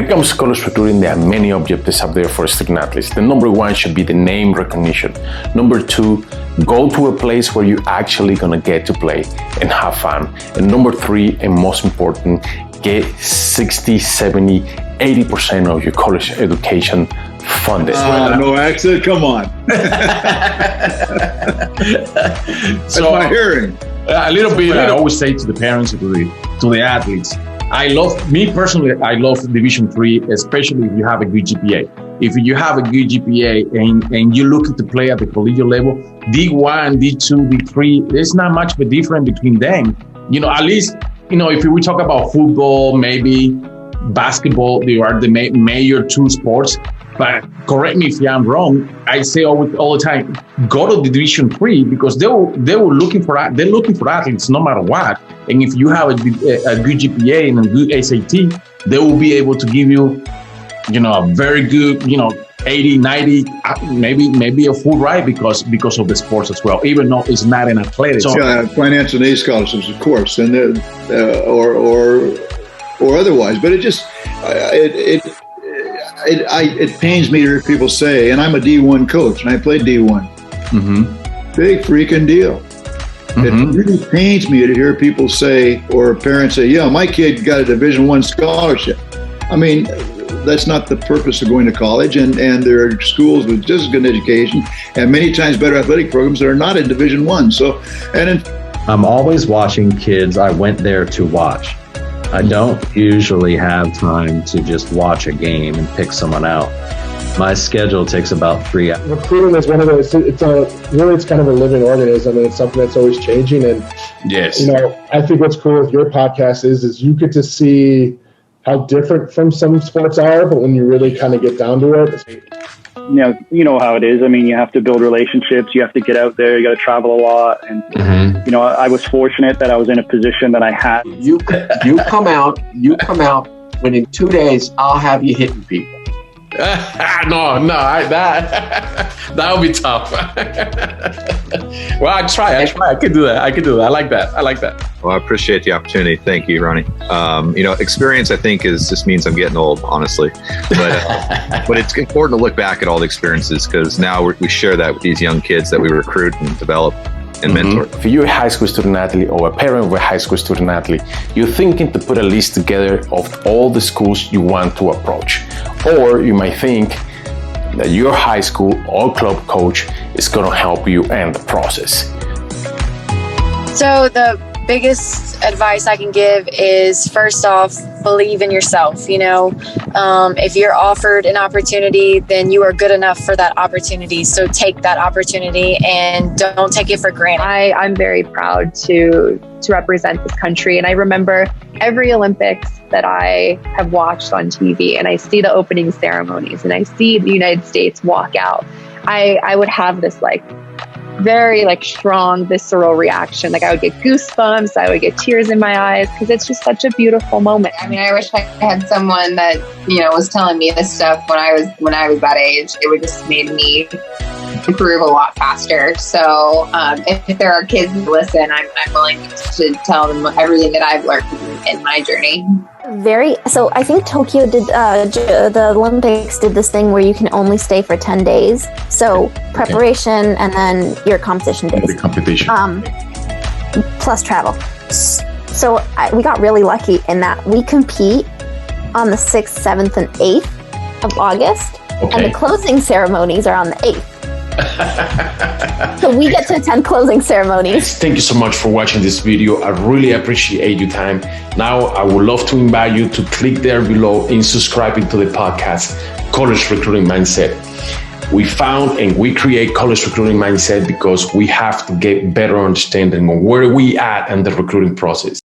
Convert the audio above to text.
it comes to college recruiting, there are many objectives up there for student athletes. The number one should be the name recognition. Number two, go to a place where you're actually gonna get to play and have fun. And number three, and most important, get 60, 70, 80% of your college education funded. No accent, come on. That's my hearing. A little bit, I always say to the parents, to the athletes, I love Division III, especially if you have a good GPA. If you have a good GPA and you're looking to play at the collegiate level, D1, D2, D3, there's not much of a difference between them. At least, if we talk about football, maybe basketball, they are the major two sports. But correct me if I'm wrong. I say all the time, go to Division III because they're looking for athletes no matter what. And if you have a good GPA and a good SAT, they will be able to give you, a very good, 80, 90, maybe a full ride because of the sports as well, even though it's not an athletic. So, financial aid scholarships, of course, and or otherwise. But it pains me to hear people say, and I'm a D1 coach, and I played D1. Mm-hmm. Big freaking deal. Mm-hmm. It really pains me to hear people say, or parents say, yeah, my kid got a Division I scholarship. I mean, that's not the purpose of going to college, and there are schools with just as good education and many times better athletic programs that are not in Division I. I'm always watching kids I went there to watch. I don't usually have time to just watch a game and pick someone out. My schedule takes about 3 hours. Recruiting is one of those, it's kind of a living organism, and it's something that's always changing. And yes, I think what's cool with your podcast is you get to see how different from some sports are, but when you really kind of get down to it. You know how it is. I mean, you have to build relationships. You have to get out there. You got to travel a lot. And, I was fortunate that I was in a position that I had. You come out when in 2 days, I'll have you hitting people. that would be tough. Well, I try. I could do that. I like that. Well, I appreciate the opportunity. Thank you, Ronnie. Experience, I think, just means I'm getting old, honestly. But it's important to look back at all the experiences because now we share that with these young kids that we recruit and develop and mentor. If you're a high school student athlete or a parent of a high school student athlete, you're thinking to put a list together of all the schools you want to approach. Or you might think that your high school or club coach is going to help you in the process. So the biggest advice I can give is, first off, believe in yourself. If you're offered an opportunity, then you are good enough for that opportunity. So take that opportunity and don't take it for granted. I'm very proud to represent this country. And I remember every Olympics that I have watched on TV, and I see the opening ceremonies and I see the United States walk out. I would have this very strong visceral reaction. I would get goosebumps, I would get tears in my eyes because it's just such a beautiful moment. I mean, I wish I had someone that, was telling me this stuff when I was that age. It would just made me improve a lot faster. So if there are kids who listen, I'm willing to tell them everything that I've learned in my journey. So I think Tokyo did, the Olympics did this thing where you can only stay for 10 days. So preparation and then your competition days. The competition. Plus travel. So we got really lucky in that we compete on the 6th, 7th, and 8th of August. Okay. And the closing ceremonies are on the 8th. So we get to attend closing ceremonies. Thank you so much for watching this video. I really appreciate your time. Now, I would love to invite you to click there below and subscribing to the podcast, College Recruiting Mindset. We found and we create College Recruiting Mindset because we have to get better understanding of where we at in the recruiting process.